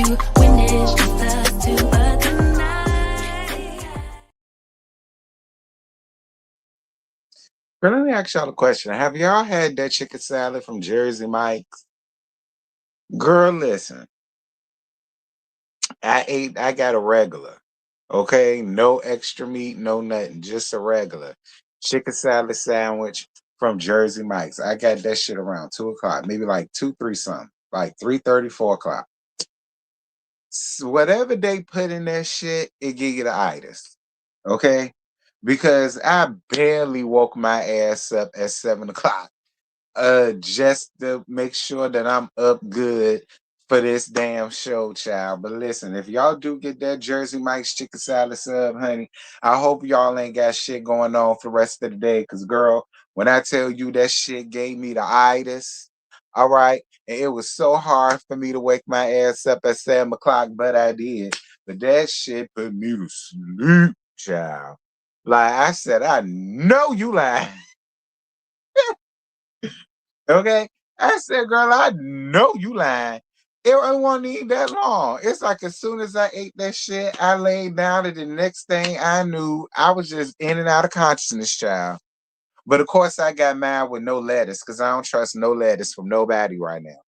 you when it's just us two. But tonight. But let me ask y'all a question. Have y'all had that chicken salad from Jersey Mike's? Girl, listen. I got a regular. Okay, no extra meat, no nothing, just a regular chicken salad sandwich from Jersey Mike's. I got that shit around 2 o'clock, maybe like 2, 3 something, like 3:30, 4 o'clock. So whatever they put in that shit, it give you the itis. Okay, because I barely woke my ass up at 7 o'clock, just to make sure that I'm up good for this damn show, child. But listen, if y'all do get that Jersey Mike's chicken salad sub, honey, I hope y'all ain't got shit going on for the rest of the day. Cause girl, when I tell you that shit gave me the itis, all right, and it was so hard for me to wake my ass up at 7 o'clock, but I did. But that shit put me to sleep, child. Like I said, I know you lying. Okay. I said, girl, I know you lying. It wasn't even that long. It's like as soon as I ate that shit, I laid down, and the next thing I knew, I was just in and out of consciousness, child. But of course, I got mine with no lettuce because I don't trust no lettuce from nobody right now.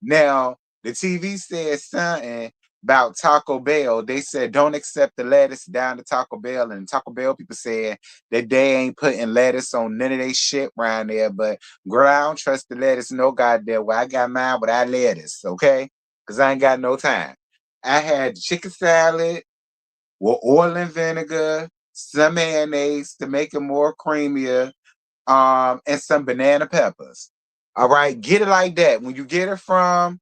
Now, the TV said something about Taco Bell. They said don't accept the lettuce down to Taco Bell, and Taco Bell people said that they ain't putting lettuce on none of their shit around there. But girl, I don't trust the lettuce no goddamn way. I got mine without lettuce, okay? Because I ain't got no time. I had chicken salad with oil and vinegar, some mayonnaise to make it more creamier, and some banana peppers. All right, get it like that. When you get it from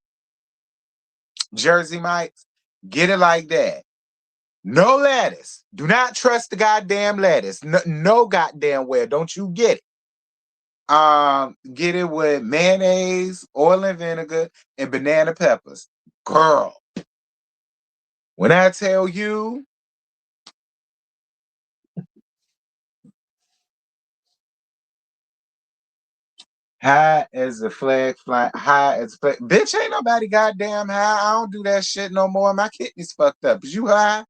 Jersey Mike's, get it like that. No lettuce. Do not trust the goddamn lettuce. No goddamn well. Don't you get it? Get it with mayonnaise, oil and vinegar, and banana peppers. Girl, when I tell you, high as the flag flying, high as flag. Bitch, ain't nobody goddamn high. I don't do that shit no more. My kidneys fucked up. Is you high?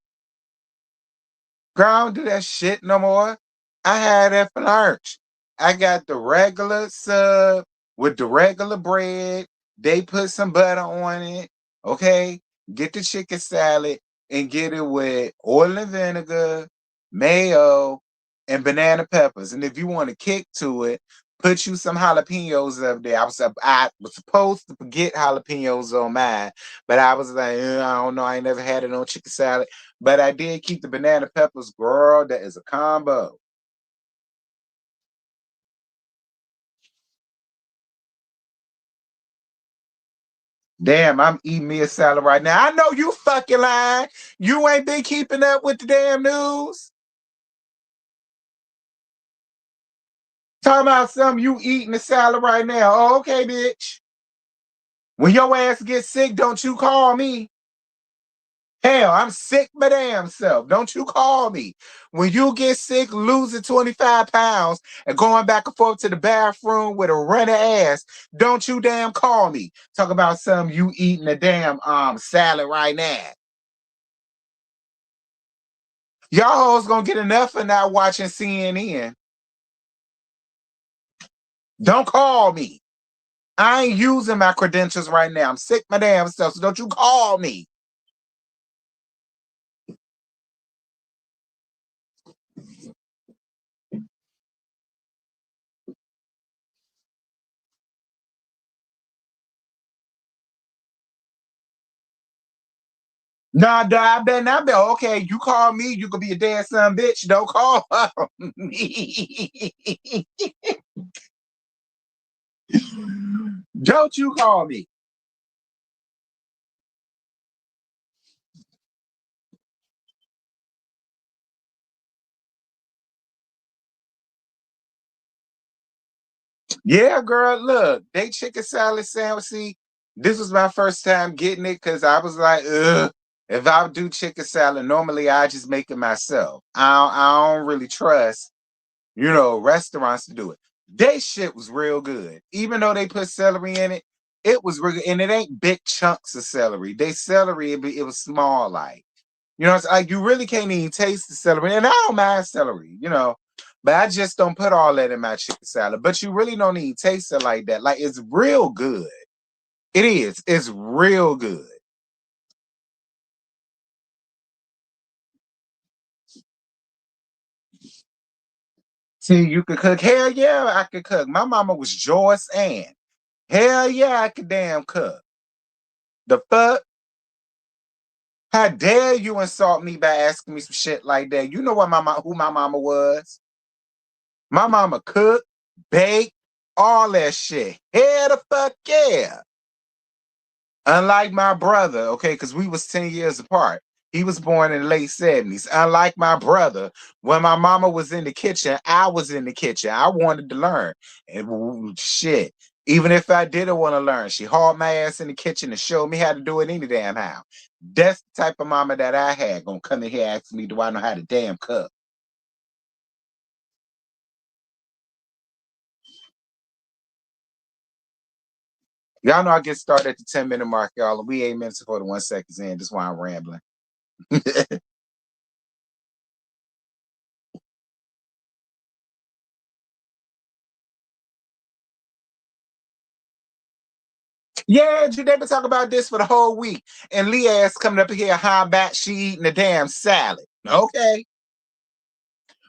Girl, I don't do that shit no more. I had that for lunch. I got the regular sub with the regular bread. They put some butter on it. Okay. Get the chicken salad and get it with oil and vinegar, mayo, and banana peppers. And if you want to kick to it, put you some jalapenos up there. I was supposed to get jalapenos on mine, but I was like, I don't know. I ain't never had it on chicken salad. But I did keep the banana peppers, girl. That is a combo. Damn, I'm eating me a salad right now. I know you fucking lying. You ain't been keeping up with the damn news. Talking about something you eating a salad right now. Oh, okay, bitch. When your ass gets sick, don't you call me. Hell, I'm sick my damn self. Don't you call me. When you get sick, losing 25 pounds and going back and forth to the bathroom with a runny ass, don't you damn call me. Talk about something you eating a damn salad right now. Y'all hoes gonna get enough for not watching CNN. Don't call me. I ain't using my credentials right now. I'm sick my damn self, so don't you call me. Nah, I better not be. Okay, you call me, you could be a dead son bitch. Don't call me. Don't you call me. Yeah, girl, look, they chicken salad sandwich. See, this was my first time getting it because I was like, ugh. If I do chicken salad, normally I just make it myself. I don't really trust, restaurants to do it. They shit was real good. Even though they put celery in it, It was really, and it ain't big chunks of celery. They celery, it was small, like, you know, it's like you really can't even taste the celery. And I don't mind celery, you know, but I just don't put all that in my chicken salad. But you really don't even taste it like that. Like, it's real good. It is. It's real good. See, you could cook. Hell yeah, I could cook. My mama was Joyce Ann. Hell yeah, I could damn cook. The fuck? How dare you insult me by asking me some shit like that? You know what who my mama was? My mama cooked, baked, all that shit. Hell the fuck yeah. Unlike my brother, okay, because we was 10 years apart. He was born in the late 70s. Unlike my brother, when my mama was in the kitchen, I was in the kitchen. I wanted to learn. And shit. Even if I didn't want to learn, she hauled my ass in the kitchen and showed me how to do it any damn how. That's the type of mama that I had. Gonna come in here asking me, do I know how to damn cook? Y'all know I get started at the 10-minute mark, y'all. And we 8 minutes and 41 seconds in. That's why I'm rambling. Yeah, they been talking about this for the whole week. And Leah's coming up here high back, she eating the damn salad. Okay.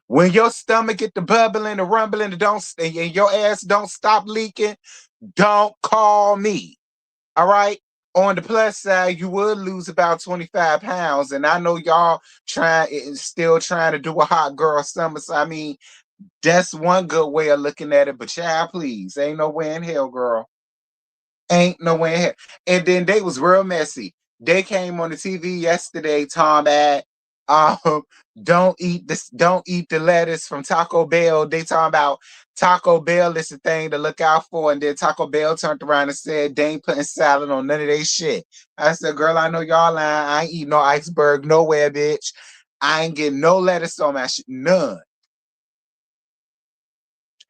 When your stomach get the bubbling, the rumbling, and your ass don't stop leaking, don't call me. All right. On the plus side, you would lose about 25 pounds. And I know y'all still trying to do a hot girl summer. So I mean, that's one good way of looking at it. But child, please, ain't no way in hell, girl. Ain't no way in hell. And then they was real messy. They came on the TV yesterday, Tom at um, don't eat the lettuce from Taco Bell. They talking about Taco Bell is the thing to look out for. And then Taco Bell turned around and said they ain't putting salad on none of their shit. I said, girl, I know y'all lying. I ain't eat no iceberg nowhere, bitch. I ain't getting no lettuce on my shit. None.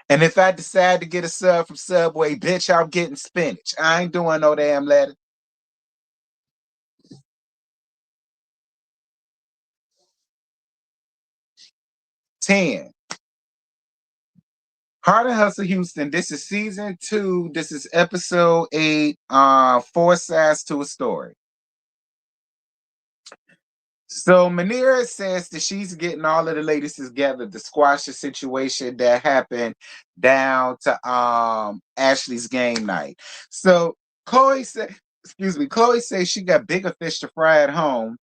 And if I decide to get a sub from Subway, bitch, I'm getting spinach. I ain't doing no damn lettuce. 10. Heart and Hustle Houston. This is season 2. This is episode 8. 4 sides to a story. So Manira says that she's getting all of the ladies together to squash the situation that happened down to Ashley's game night. So Chloe said, excuse me, Chloe says she got bigger fish to fry at home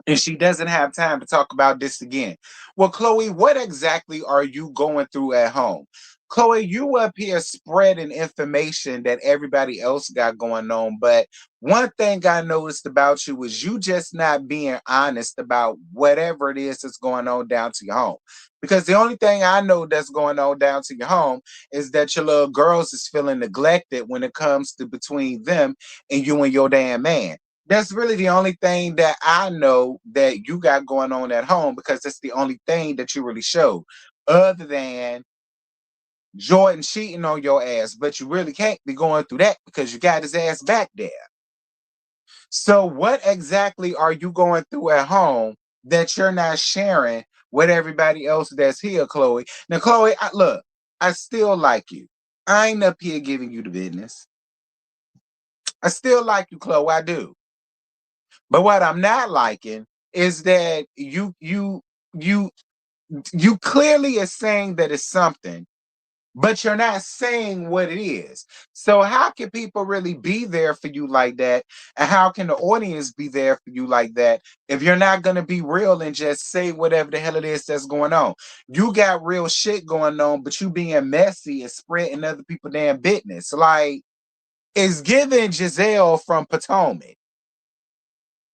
and she doesn't have time to talk about this again. Well, Chloe, what exactly are you going through at home? Chloe, you up here spreading information that everybody else got going on. But one thing I noticed about you is you just not being honest about whatever it is that's going on down to your home. Because the only thing I know that's going on down to your home is that your little girls is feeling neglected when it comes to between them and you and your damn man. That's really the only thing that I know that you got going on at home because that's the only thing that you really showed, other than Jordan cheating on your ass. But you really can't be going through that because you got his ass back there. So, what exactly are you going through at home that you're not sharing with everybody else that's here, Chloe? Now, Chloe, look, I still like you. I ain't up here giving you the business. I still like you, Chloe. I do. But what I'm not liking is that you you clearly are saying that it's something, but you're not saying what it is. So how can people really be there for you like that? And how can the audience be there for you like that if you're not going to be real and just say whatever the hell it is that's going on? You got real shit going on, but you being messy and spreading other people damn business. Like, it's giving Giselle from Potomac.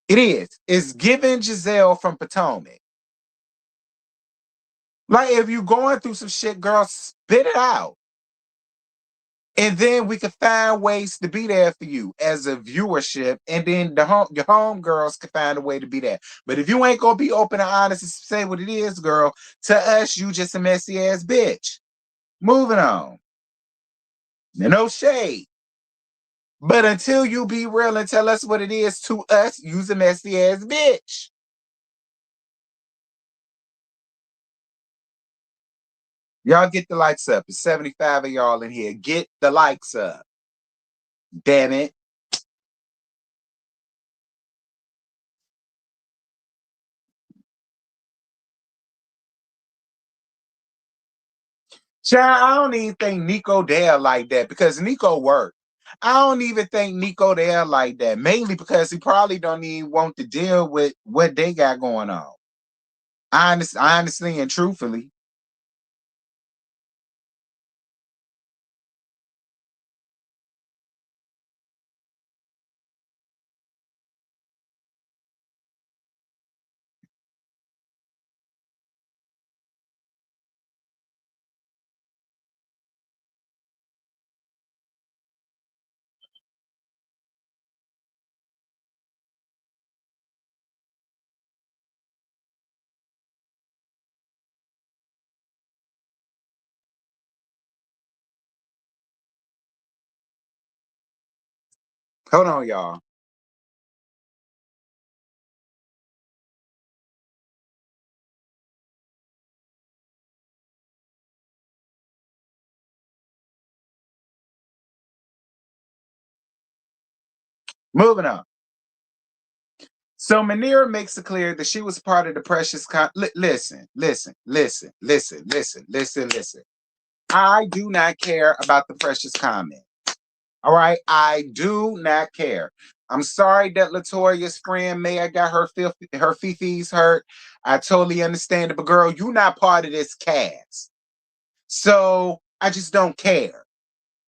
It is. It's giving Giselle from Potomac. Like, if you're going through some shit, girl, spit it out. And then we can find ways to be there for you as a viewership. And then your home girls can find a way to be there. But if you ain't gonna be open and honest and say what it is, girl, to us, you just a messy ass bitch. Moving on. No shade. But until you be real and tell us what it is to us, use a messy ass bitch. Y'all get the likes up. It's 75 of y'all in here. Get the likes up. Damn it. Child, I don't even think Nico Dale like that because Nico worked. I don't even think Nico Dale like that, mainly because he probably don't even want to deal with what they got going on. Honestly and truthfully. Hold on, y'all. Moving on. So Manira makes it clear that she was part of the precious listen. I do not care about the precious comment. All right. I do not care. I'm sorry that Latoya's friend may have got her fifis hurt. I totally understand it, but girl, you not part of this cast. So I just don't care.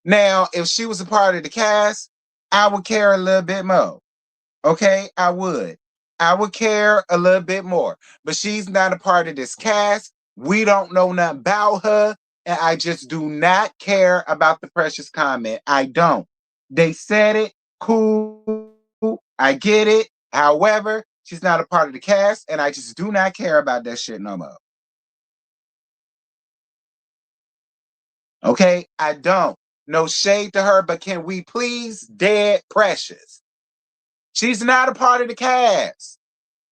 Now, if she was a part of the cast, I would care a little bit more. Okay, I would. I would care a little bit more. But she's not a part of this cast. We don't know nothing about her. And I just do not care about the precious comment. I don't. They said it. Cool. I get it. However, she's not a part of the cast. And I just do not care about that shit no more. Okay, I don't. No shade to her, but can we please dead precious? She's not a part of the cast.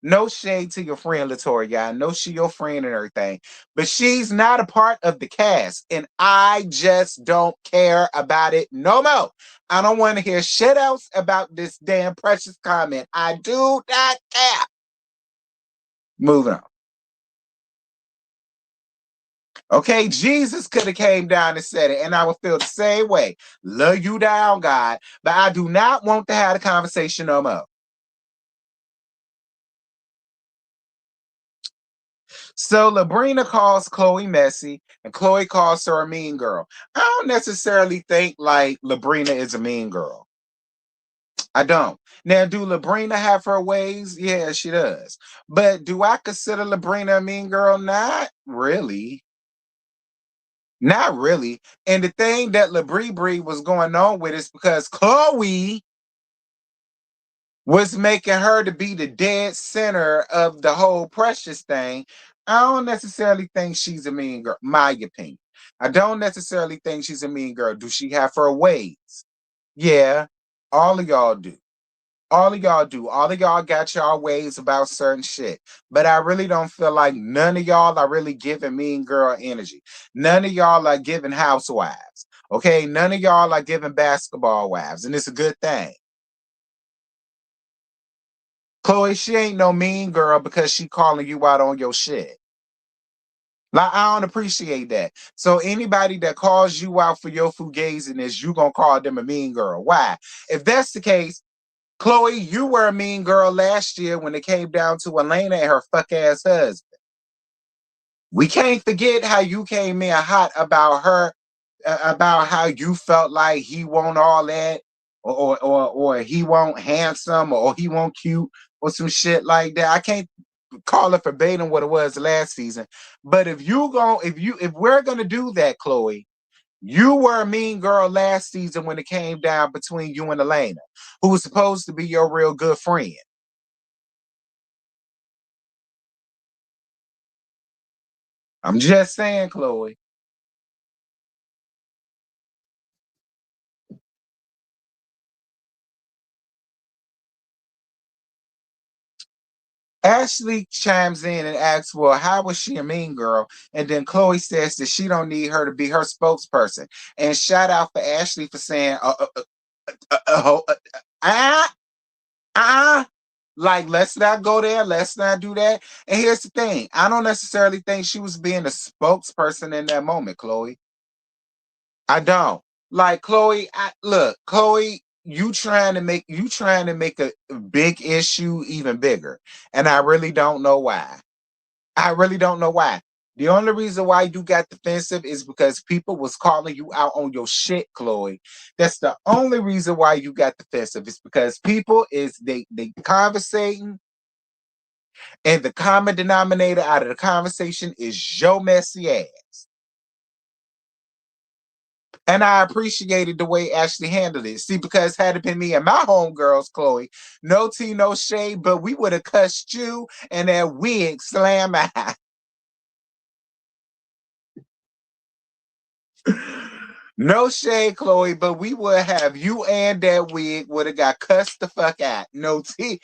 No shade to your friend Latoya. I know she your friend and everything, but she's not a part of the cast, and I just don't care about it no more. I don't want to hear shit else about this damn precious comment. I do not care. Moving on. Okay, Jesus could have came down and said it, and I would feel the same way. Love you down, God, but I do not want to have a conversation no more. So Labrina calls Chloe messy, and Chloe calls her a mean girl. I don't necessarily think like Labrina is a mean girl. I don't. Now, do Labrina have her ways? Yeah, she does. But do I consider Labrina a mean girl? Not really. Not really. And the thing that Labrie was going on with is because Chloe was making her to be the dead center of the whole precious thing. I don't necessarily think she's a mean girl, my opinion. I don't necessarily think she's a mean girl. Do she have her ways? Yeah, all of y'all do. All of y'all do. All of y'all got y'all ways about certain shit. But I really don't feel like none of y'all are really giving mean girl energy. None of y'all are giving housewives. Okay, none of y'all are giving basketball wives, and it's a good thing. Chloe, she ain't no mean girl because she calling you out on your shit. Like, I don't appreciate that. So anybody that calls you out for your fugaziness, you gonna call them a mean girl. Why? If that's the case, Chloe, you were a mean girl last year when it came down to Elena and her fuck ass husband. We can't forget how you came in hot about her, about how you felt like he won't all that, or he won't handsome, or he won't cute, or some shit like that. I can't call it verbatim what it was last season. But if we're gonna do that, Chloe, you were a mean girl last season when it came down between you and Elena, who was supposed to be your real good friend. I'm just saying, Chloe. Ashley chimes in and asks, well, how was she a mean girl? And then Chloe says that she don't need her to be her spokesperson. And shout out for Ashley for saying, ah, like, let's not go there. Let's not do that. And here's the thing. I don't necessarily think she was being a spokesperson in that moment, Chloe. I don't. Like Chloe, look, Chloe, you trying to make a big issue even bigger. And I really don't know why. I really don't know why. The only reason why you got defensive is because people was calling you out on your shit, Chloe. That's the only reason why you got defensive. It's because people is they conversating, and the common denominator out of the conversation is your messy ass. And I appreciated the way Ashley handled it. See, because had it been me and my homegirls, Chloe, no tea, no shade, but we would have cussed you and that wig slam out. No shade, Chloe, but we would have you and that wig would have got cussed the fuck out. No shade,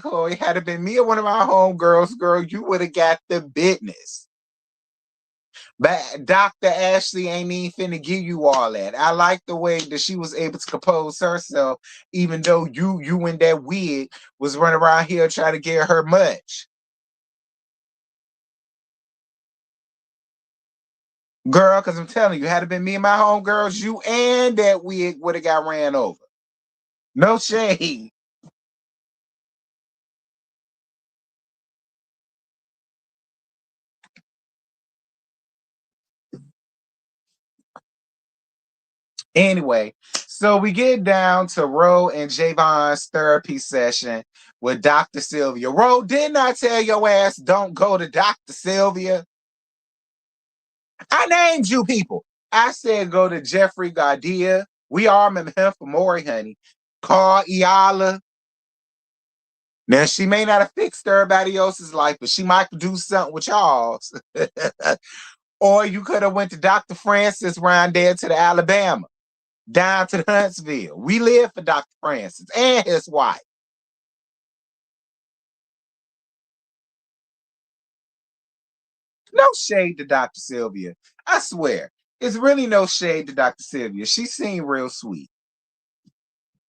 Chloe. Had it been me or one of my homegirls, girl, you would have got the business. But Dr. Ashley ain't even finna give you all that. I like the way that she was able to compose herself, even though you and that wig was running around here trying to get her much. Girl, because I'm telling you, had it been me and my homegirls, you and that wig would have got ran over. No shade. Anyway, so we get down to Ro and Javon's therapy session with Dr. Sylvia. Ro, didn't I tell your ass don't go to Dr. Sylvia? I named you people. I said go to Jeffrey Gardia. We all remember him for Maury, honey. Carl Iala. Now, she may not have fixed everybody else's life, but she might do something with y'all's. Or you could have went to Dr. Francis round there to the Alabama, down to the Huntsville. We live for Dr. Francis and his wife. No shade to Dr. Sylvia. I swear. It's really no shade to Dr. Sylvia. She seemed real sweet.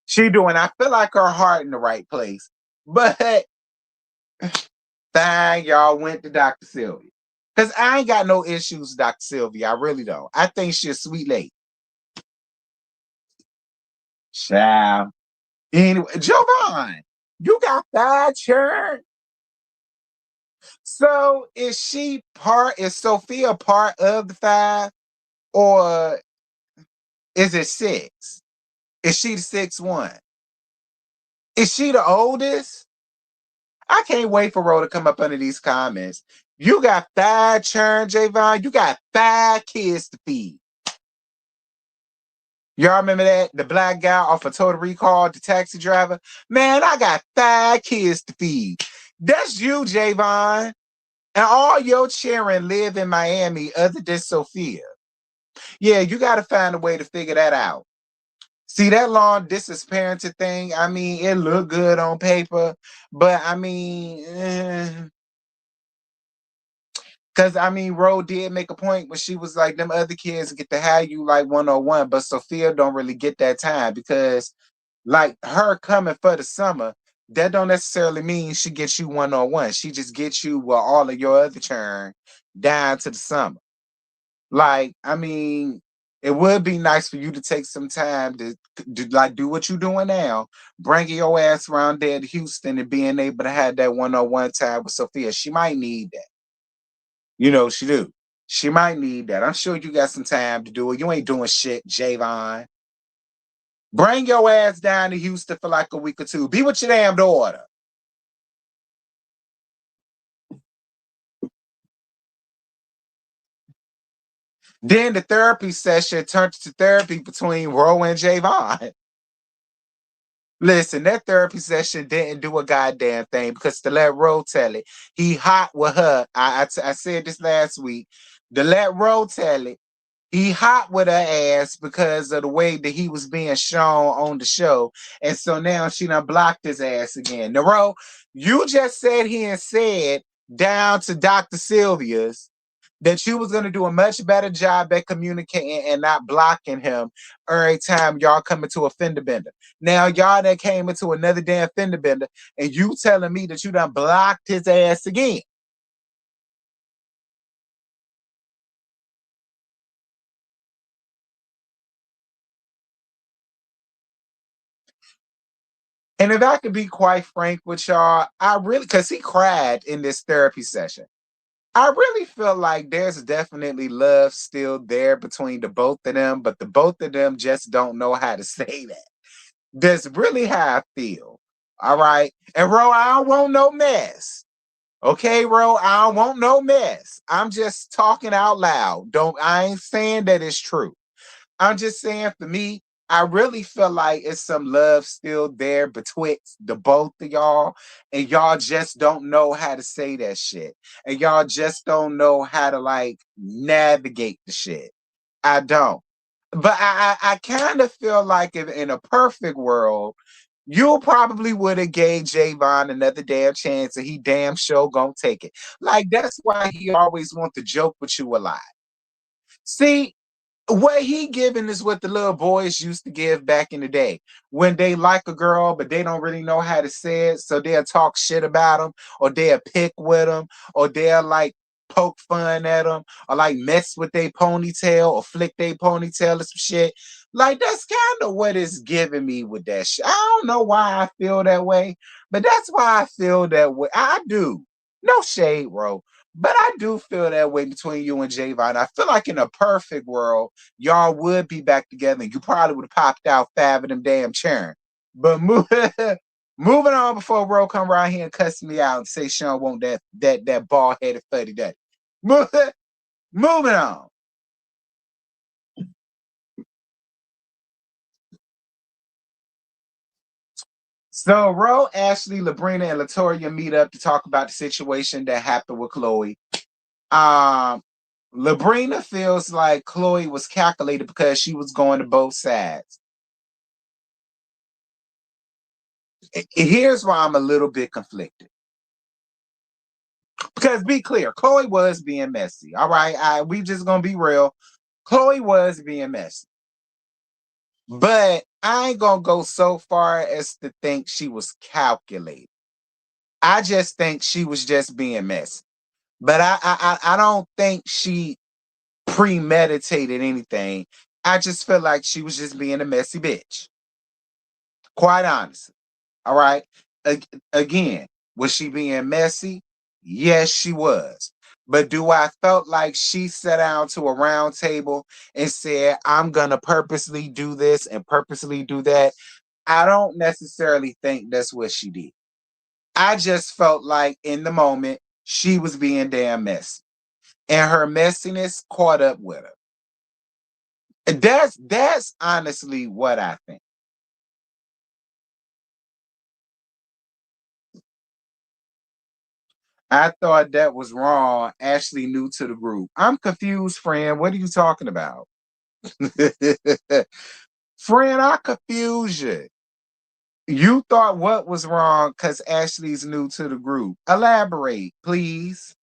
She doing, I feel like her heart in the right place. But fine, y'all went to Dr. Sylvia. Because I ain't got no issues with Dr. Sylvia. I really don't. I think she's a sweet lady. Child. Anyway, Jovan, you got that churn. So is Sophia part of the five, or is it six? Is she the sixth one? Is she the oldest? I can't wait for Ro to come up under these comments. You got five churn, Javon. You got five kids to feed. Y'all remember that? The black guy off of Total Recall, the taxi driver? Man, I got five kids to feed. That's you, Javon. And all your children live in Miami other than Sophia. Yeah, you got to find a way to figure that out. See, that long distance parenting thing, I mean, it looked good on paper, but I mean, because I mean, Ro did make a point when she was like, them other kids get to have you like 101, but Sophia don't really get that time because like her coming for the summer, that don't necessarily mean she gets you 101. She just gets you with all of your other churn down to the summer. Like, I mean, it would be nice for you to take some time to like do what you're doing now, bringing your ass around there to Houston and being able to have that one-on-one time with Sophia. She might need that. You know, she do. She might need that. I'm sure you got some time to do it. You ain't doing shit, Javon. Bring your ass down to Houston for like a week or two. Be with your damn daughter. Then the therapy session turned to therapy between Ro and Javon. Listen, that therapy session didn't do a goddamn thing because to let Ro tell it, he hot with her. I said this last week. To let Ro tell it, He hot with her ass because of the way that he was being shown on the show. And so now she done blocked his ass again. Nero, you just said down to Dr. Sylvia's that you was going to do a much better job at communicating and not blocking him every time y'all come into a fender bender. Now y'all that came into another damn fender bender and you telling me that you done blocked his ass again. And if I could be quite frank with y'all, I really, because he cried in this therapy session, I really feel like there's definitely love still there between the both of them, but the both of them just don't know how to say that. That's really how I feel. All right. And Ro, I don't want no mess. Okay, Ro, I don't want no mess. I'm just talking out loud. I ain't saying that it's true. I'm just saying for me, I really feel like it's some love still there betwixt the both of y'all, and y'all just don't know how to say that shit. And y'all just don't know how to like navigate the shit. I don't. But I kind of feel like if in a perfect world, you probably would have gave Javon another damn chance and he damn sure gonna take it. Like that's why he always want to joke with you a lot. See, what he giving is what the little boys used to give back in the day when they like a girl but they don't really know how to say it, so they'll talk shit about them or they'll pick with them or they'll like poke fun at them or like mess with their ponytail or flick their ponytail or some shit. Like that's kind of what it's giving me with that shit. I don't know why I feel that way, but that's why I feel that way. I do. No shade, bro. But I do feel that way between you and Javon. I feel like in a perfect world, y'all would be back together and you probably would have popped out 5 of them damn churn. But moving on before Ro come around here and cuss me out and say Sean want that bald headed fuddy duddy. Moving on. So Ro, Ashley, Labrina, and Latoria meet up to talk about the situation that happened with Chloe. Um Labrina feels like Chloe was calculated because she was going to both sides. Here's why I'm a little bit conflicted. Because be clear, Chloe was being messy. All right. We just gonna be real. Chloe was being messy. But I ain't gonna go so far as to think she was calculated. I just think she was just being messy. But I don't think she premeditated anything. I just feel like she was just being a messy bitch. Quite honestly. All right. Again, was she being messy? Yes, she was. But do I felt like she sat down to a round table and said, I'm going to purposely do this and purposely do that? I don't necessarily think that's what she did. I just felt like in the moment, she was being damn messy. And her messiness caught up with her. That's honestly what I think. I thought that was wrong. Ashley new to the group. I'm confused, friend. What are you talking about? Friend, I confuse you. You thought what was wrong because Ashley's new to the group. Elaborate, please.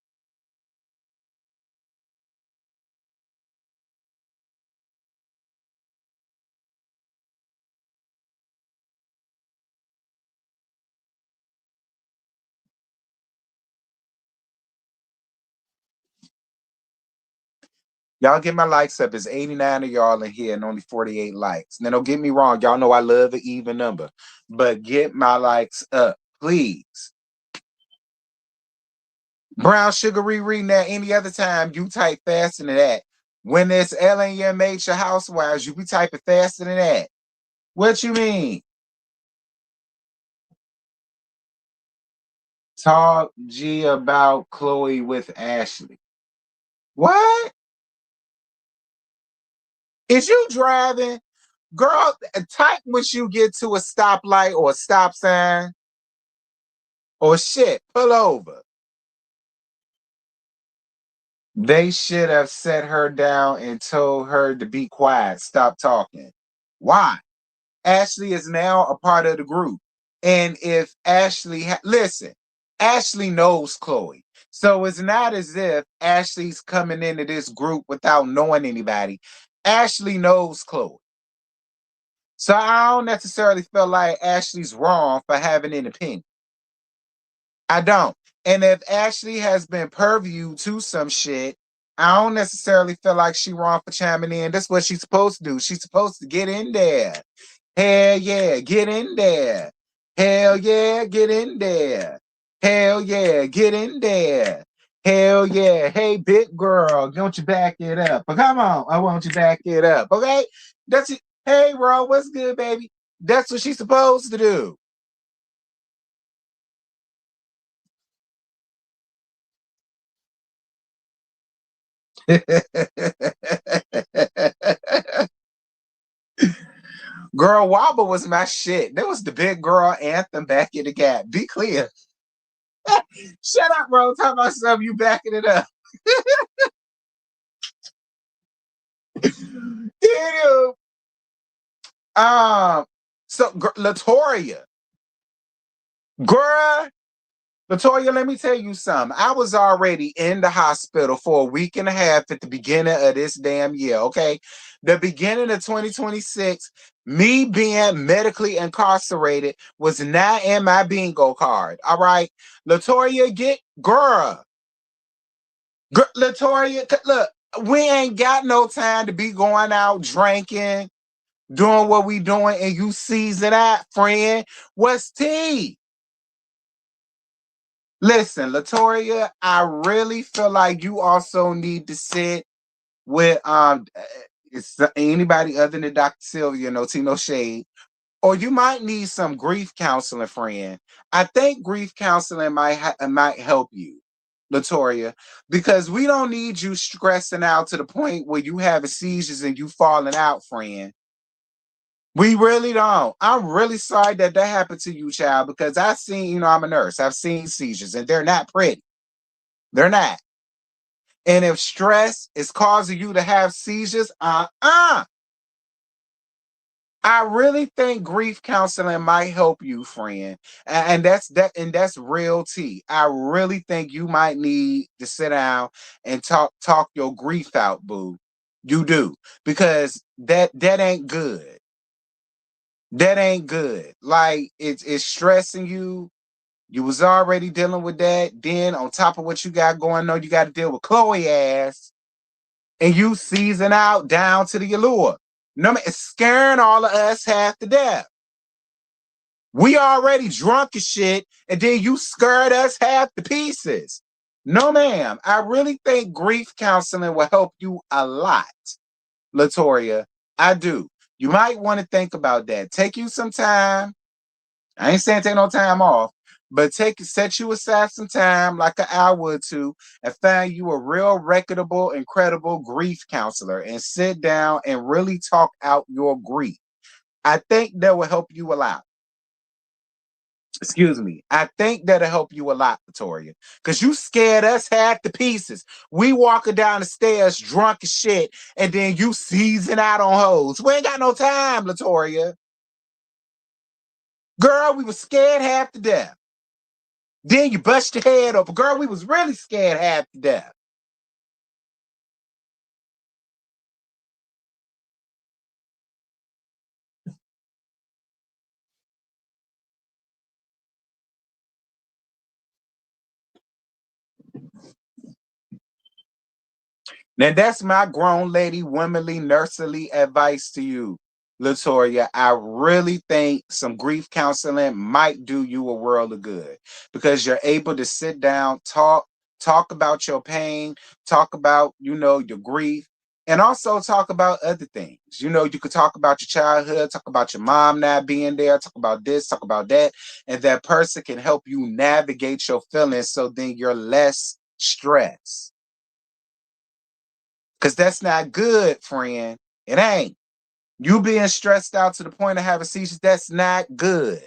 Y'all get my likes up. It's 89 of y'all in here and only 48 likes. Now, don't get me wrong. Y'all know I love an even number. But get my likes up, please. Brown sugar rereading that any other time, you type faster than that. When it's LNMH or Housewives, you be typing faster than that. What you mean? Talk G about Chloe with Ashley. What? Is you driving? Girl, type when you get to a stoplight or a stop sign or shit. Pull over. They should have set her down and told her to be quiet, stop talking. Why? Ashley is now a part of the group. And if listen, Ashley knows Chloe. So it's not as if Ashley's coming into this group without knowing anybody. Ashley knows Chloe. So I don't necessarily feel like Ashley's wrong for having an opinion. I don't. And if Ashley has been purview to some shit, I don't necessarily feel like she wrong for chiming in. That's what she's supposed to do. She's supposed to get in there. Hell yeah, get in there. Hell yeah, get in there. Hell yeah, get in there. Hell yeah. Hey, big girl, don't you back it up? But come on, I want you back it up. Okay? That's it. Hey, bro, what's good, baby? That's what she's supposed to do. Girl, Wobble was my shit. That was the big girl anthem back in the gap. Be clear. Shut up, bro. Talk about something, you backing it up. Damn. So Latoya, girl, Latoya, let me tell you something. I was already in the hospital for a week and a half at the beginning of this damn year. Okay, the beginning of 2026, me being medically incarcerated was not in my bingo card. All right, Latoya, Latoya, look, we ain't got no time to be going out drinking, doing what we doing, and you season out, friend. What's tea? Listen, Latoya, I really feel like you also need to sit with it's anybody other than Dr. Sylvia, no tea, no shade, or you might need some grief counseling, friend. I think grief counseling might help you, Latoya, because we don't need you stressing out to the point where you having seizures and you falling out, friend. We really don't. I'm really sorry that happened to you, child, because I've seen, I'm a nurse. I've seen seizures and they're not pretty. They're not. And if stress is causing you to have seizures, I really think grief counseling might help you, friend. And that's real tea. I really think you might need to sit down and talk your grief out, boo. You do. Because that ain't good. That ain't good. Like it's stressing you. You was already dealing with that. Then on top of what you got going on, you got to deal with Chloe ass, and you season out down to the allure. No man, it's scaring all of us half to death. We already drunk as shit, and then you scared us half to pieces. No, ma'am. I really think grief counseling will help you a lot, Latoya. I do. You might want to think about that. Take you some time. I ain't saying take no time off, but set you aside some time, like an hour or two, and find you a real reputable, incredible grief counselor and sit down and really talk out your grief. I think that will help you a lot. Excuse me. I think that'll help you a lot, Victoria. Because you scared us half to pieces. We walking down the stairs drunk as shit, and then you season out on hoes. We ain't got no time, Latoya. Girl, we was scared half to death. Then you bust your head open. Girl, we was really scared half to death. Now that's my grown lady, womanly, nursery advice to you, Latoya. I really think some grief counseling might do you a world of good because you're able to sit down, talk about your pain, talk about, your grief, and also talk about other things. You could talk about your childhood, talk about your mom not being there, talk about this, talk about that, and that person can help you navigate your feelings so then you're less stressed. Because that's not good, friend. It ain't. You being stressed out to the point of having seizures, that's not good.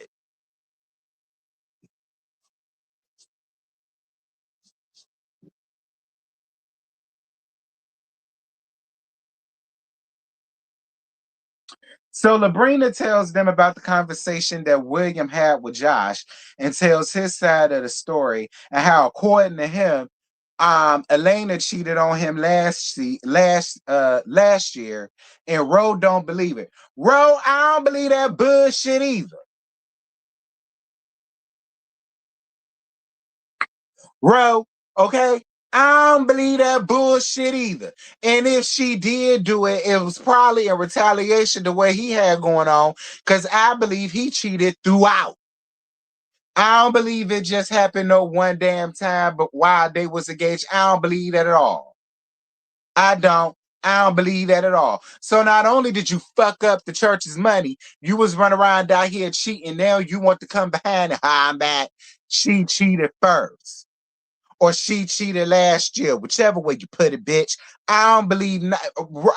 So Labrina tells them about the conversation that William had with Josh and tells his side of the story and how, according to him, Elena cheated on him last year, and Ro don't believe it. Ro, I don't believe that bullshit either. Ro, okay? I don't believe that bullshit either. And if she did do it, it was probably a retaliation to what he had going on, because I believe he cheated throughout. I don't believe it just happened no one damn time, but while they was engaged, I don't believe that at all. I don't. I don't believe that at all. So not only did you fuck up the church's money, you was running around down here cheating. Now you want to come behind and I'm back. She cheated first. Or she cheated last year, whichever way you put it, bitch. I don't believe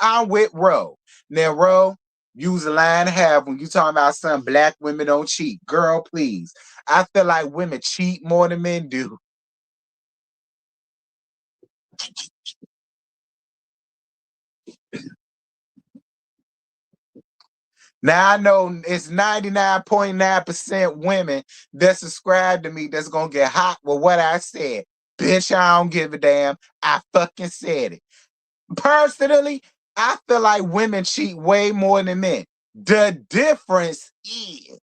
I'm with Ro. Now, Ro, use a line to have when you talking about some black women don't cheat. Girl, please. I feel like women cheat more than men do. Now I know it's 99.9% women that subscribe to me that's gonna get hot with what I said. Bitch, I don't give a damn. I fucking said it. Personally, I feel like women cheat way more than men. The difference is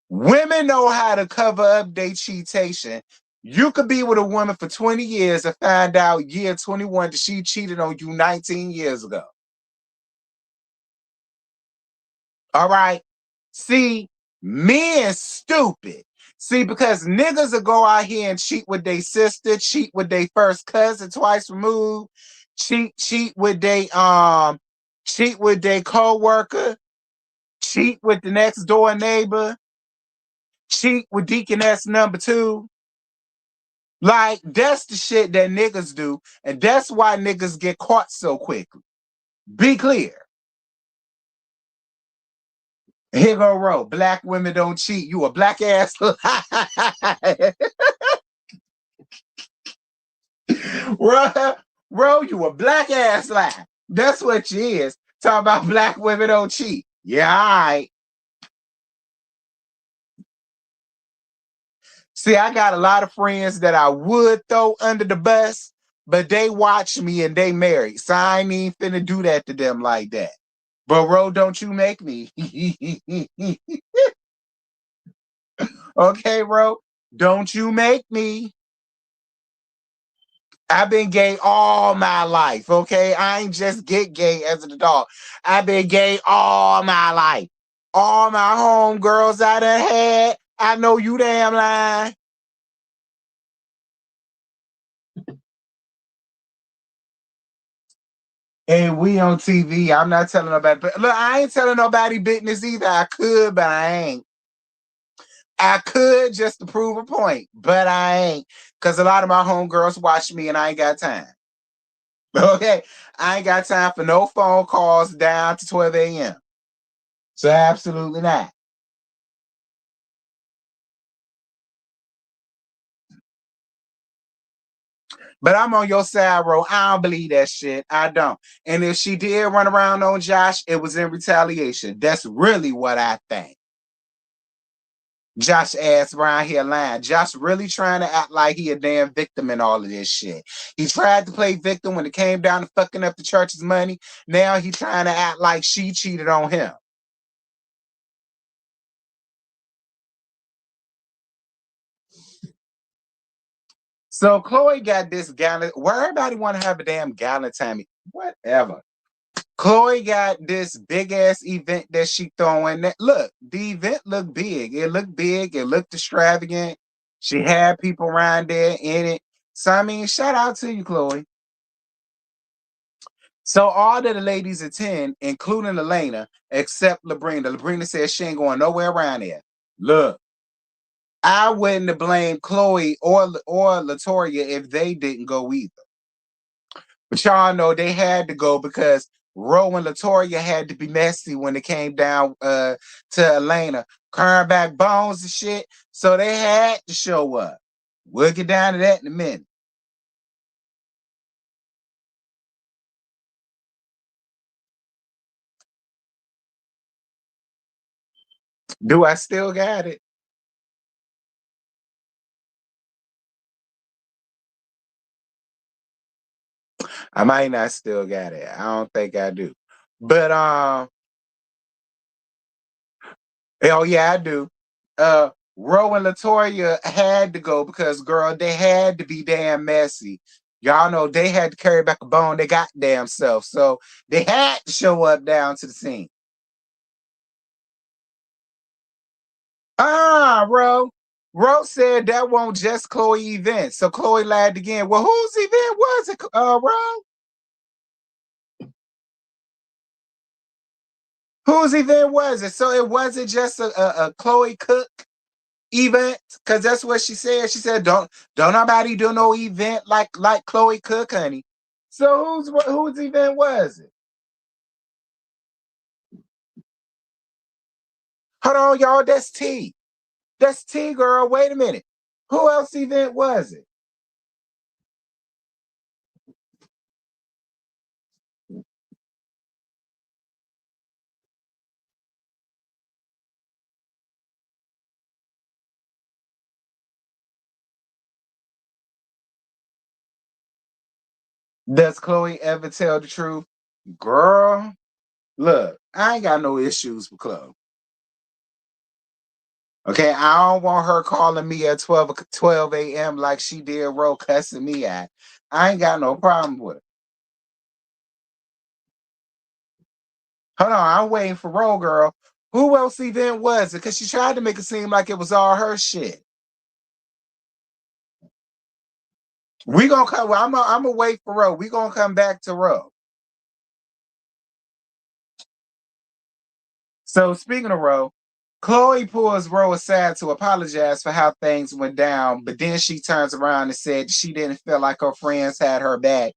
women know how to cover up their cheatation. You could be with a woman for 20 years and find out year 21 that she cheated on you 19 years ago. All right. See, men stupid. See, because niggas will go out here and cheat with their sister, cheat with their first cousin twice removed, cheat with their co-worker, cheat with the next door neighbor, cheat with Deaconess number two. Like, that's the shit that niggas do, and that's why niggas get caught so quickly. Be clear. Here go Ro. Black women don't cheat. You a black ass. Ro, you a black ass lie. That's what you is. Talk about black women don't cheat. Yeah, all right. See, I got a lot of friends that I would throw under the bus, but they watch me and they married. So I ain't even finna do that to them like that. But Ro, don't you make me. Okay, Ro, don't you make me. I've been gay all my life, okay? I ain't just get gay as an adult. I've been gay all my life. All my homegirls I done had, I know you damn lying. And we on TV. I'm not telling nobody. But look, I ain't telling nobody business either. I could, but I ain't. I could just to prove a point, but I ain't. Because a lot of my homegirls watch me and I ain't got time. Okay? I ain't got time for no phone calls down to 12 a.m. So absolutely not. But I'm on your side, bro. I don't believe that shit. I don't. And if she did run around on Josh, it was in retaliation. That's really what I think. Josh ass around here lying. Josh really trying to act like he a damn victim in all of this shit. He tried to play victim when it came down to fucking up the church's money. Now he trying to act like she cheated on him. So Chloe got this gallant. Where everybody want to have a damn gallant time. Whatever. Chloe got this big ass event that she throwing. That look, the event looked big. It looked big. It looked extravagant. She had people around there in it. So I mean, shout out to you, Chloe. So all of the ladies attend, including Elena, except Labrina. Labrina says she ain't going nowhere around there. Look, I wouldn't have blamed Chloe or Latoria if they didn't go either. But y'all know they had to go because Ro and Latoria had to be messy when it came down to Elena, carrying back bones and shit. So they had to show up. We'll get down to that in a minute. Do I still got it? I might not still got it. I don't think I do. But oh yeah, I do. Ro and Latoya had to go because girl, they had to be damn messy. Y'all know they had to carry back a bone they got damn self. So they had to show up down to the scene. Ro. Ro said that won't just Chloe event. So Chloe lied again. Well, whose event was it, Ro? Whose event was it? So it wasn't just a Chloe Cook event, because that's what she said. She said, "Don't nobody do no event like Chloe Cook, honey." So whose event was it? Hold on, y'all. That's T. That's T, girl. Wait a minute. Who else event was it? Does Chloe ever tell the truth, girl? Look, I ain't got no issues with Chloe. Okay, I don't want her calling me at 12 a.m. like she did Ro cussing me at. I ain't got no problem with it. Hold on, I'm waiting for Ro, girl. Who else event was it? Because she tried to make it seem like it was all her shit. We gonna come. Well, I'm gonna wait for Ro. We gonna come back to Ro. So speaking of Ro, Chloe pulls Ro aside to apologize for how things went down, but then she turns around and said she didn't feel like her friends had her back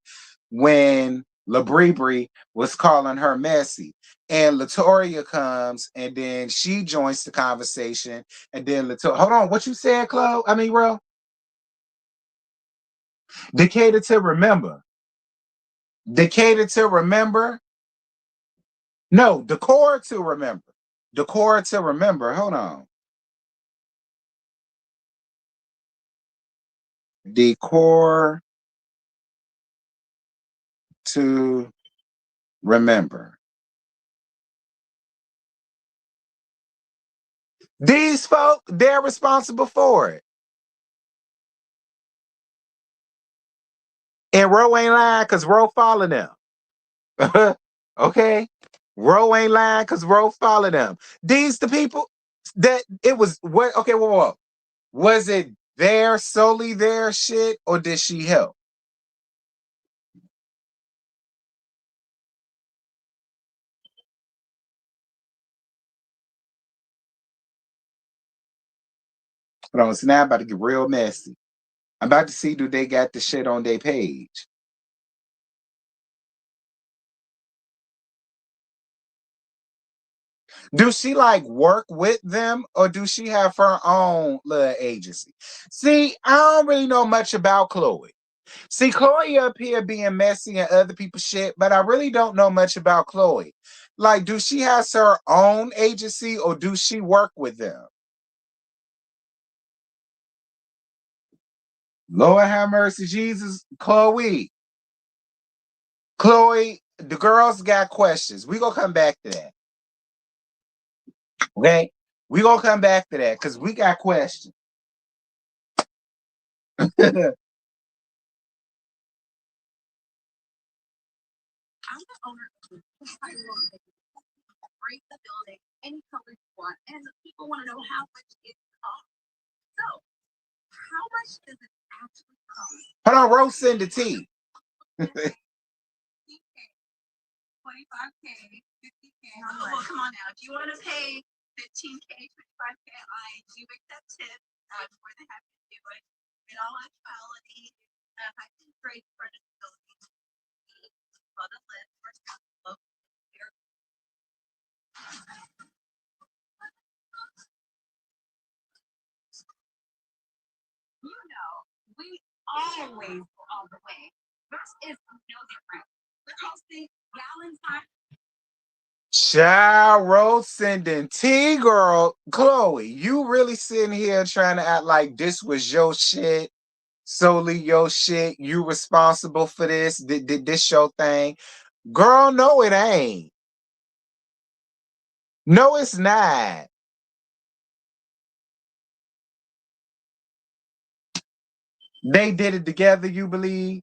when LaBribri was calling her messy. And Latoria comes and then she joins the conversation. And then Latoria, hold on, what you said, Chloe? I mean, Ro? Decatur to remember. Decatur to remember. No, decor to remember. Decor to remember. Hold on. Decor to remember. These folk, they're responsible for it. And Ro ain't lying because Ro followed them. Okay? Ro ain't lying because Ro followed them. These the people that it was what okay, whoa. Was it their solely their shit or did she help? Hold on, so now I'm about to get real messy. I'm about to see do they got the shit on their page. Do she like work with them or do she have her own little agency? See, I don't really know much about Chloe. See, Chloe up here being messy and other people's shit, but I really don't know much about Chloe. Like, do she has her own agency or do she work with them? Lord have mercy, Jesus. Chloe, the girls got questions. We gonna come back to that. Okay? We gonna come back to that because we got questions. Hold on, Rose send the tea. Child Rose sending T girl Chloe. You really sitting here trying to act like this was your shit, solely your shit. You responsible for this? Did this your thing? Girl, no, it ain't. No, it's not. They did it together, you believe?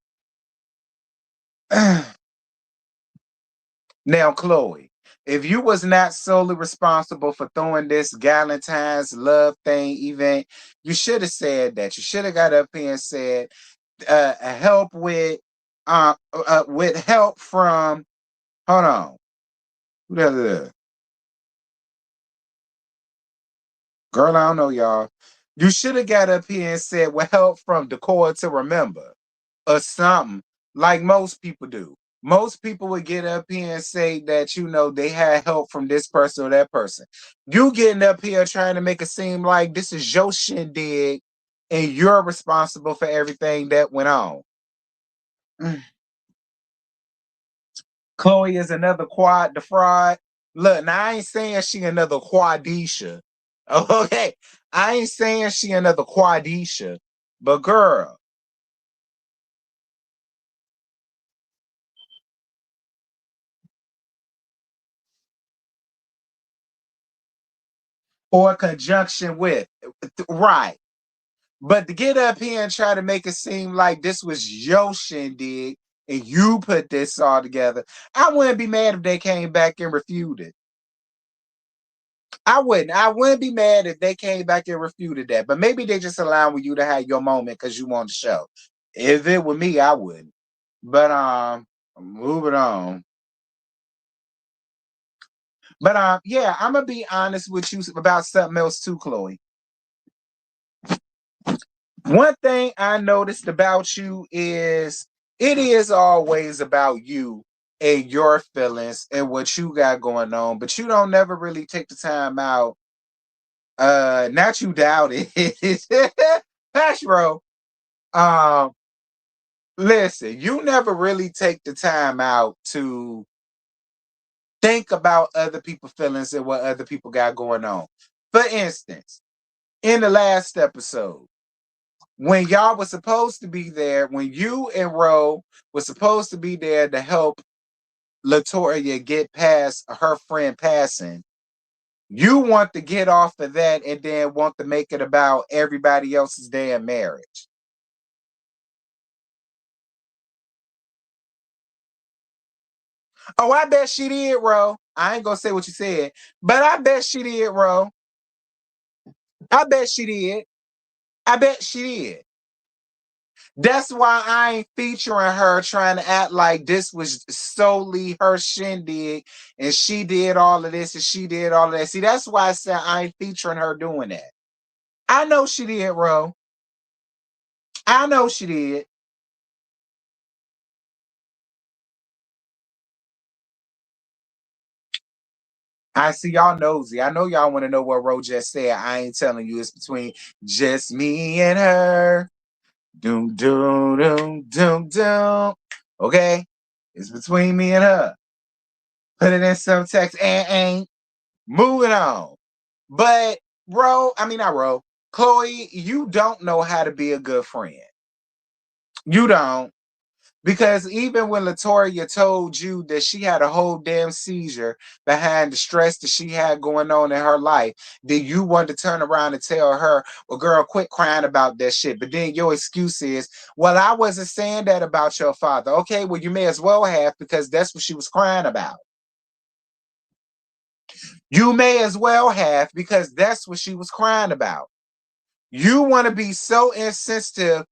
Now, Chloe, if you was not solely responsible for throwing this Valentine's love thing event, you should have said that. You should have got up here and said, help with help from, hold on, who the hell is that? Girl, I don't know, y'all. You should have got up here and said, with help from Decor to Remember or something, like most people do. Most people would get up here and say that, they had help from this person or that person. You getting up here trying to make it seem like this is your shindig and you're responsible for everything that went on. Mm. Chloe is another quad defraud. Look, now I ain't saying she another quadisha. Okay. I ain't saying she another quadisha. But girl, or conjunction with. Right. But to get up here and try to make it seem like this was your shindig and you put this all together, I wouldn't be mad if they came back and refuted. I wouldn't. I wouldn't be mad if they came back and refuted that. But maybe they just allowing you to have your moment because you want the show. If it were me, I wouldn't. But moving on. But yeah, I'm gonna be honest with you about something else too, Chloe. One thing I noticed about you is it is always about you and your feelings and what you got going on, but you don't never really take the time out. Not you doubt it. Hash bro. Um, listen, you never really take the time out to think about other people's feelings and what other people got going on. For instance, in the last episode, when y'all was supposed to be there, when you and Ro was supposed to be there to help Latoya get past her friend passing, you want to get off of that and then want to make it about everybody else's damn marriage. Oh, I bet she did, Ro. I ain't gonna say what you said, but I bet she did, Ro. I bet she did. I bet she did. That's why I ain't featuring her trying to act like this was solely her shindig and she did all of this and she did all of that. See, that's why I said I ain't featuring her doing that. I know she did, Ro. I know she did. I see y'all nosy. I know y'all want to know what Ro just said. I ain't telling you. It's between just me and her. Doom, doom, doom, doom, doom. Okay? It's between me and her. Put it in some text and ain't. Moving on. But I mean not Ro, Chloe, you don't know how to be a good friend. You don't. Because even when Latoya told you that she had a whole damn seizure behind the stress that she had going on in her life, then you wanted to turn around and tell her, well, girl, quit crying about that shit. But then your excuse is, well, I wasn't saying that about your father. Okay, well, you may as well have because that's what she was crying about. You may as well have because that's what she was crying about. You want to be so insensitive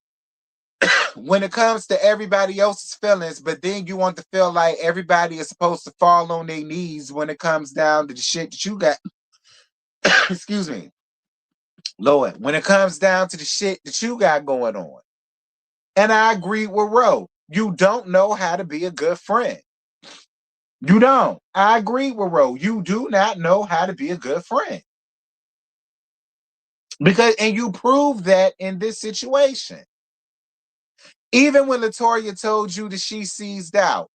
when it comes to everybody else's feelings, but then you want to feel like everybody is supposed to fall on their knees when it comes down to the shit that you got. Excuse me, Lord. When it comes down to the shit that you got going on. And I agree with Ro. You don't know how to be a good friend. You don't. I agree with Ro. You do not know how to be a good friend. And you prove that in this situation. Even when Latoya told you that she seized out,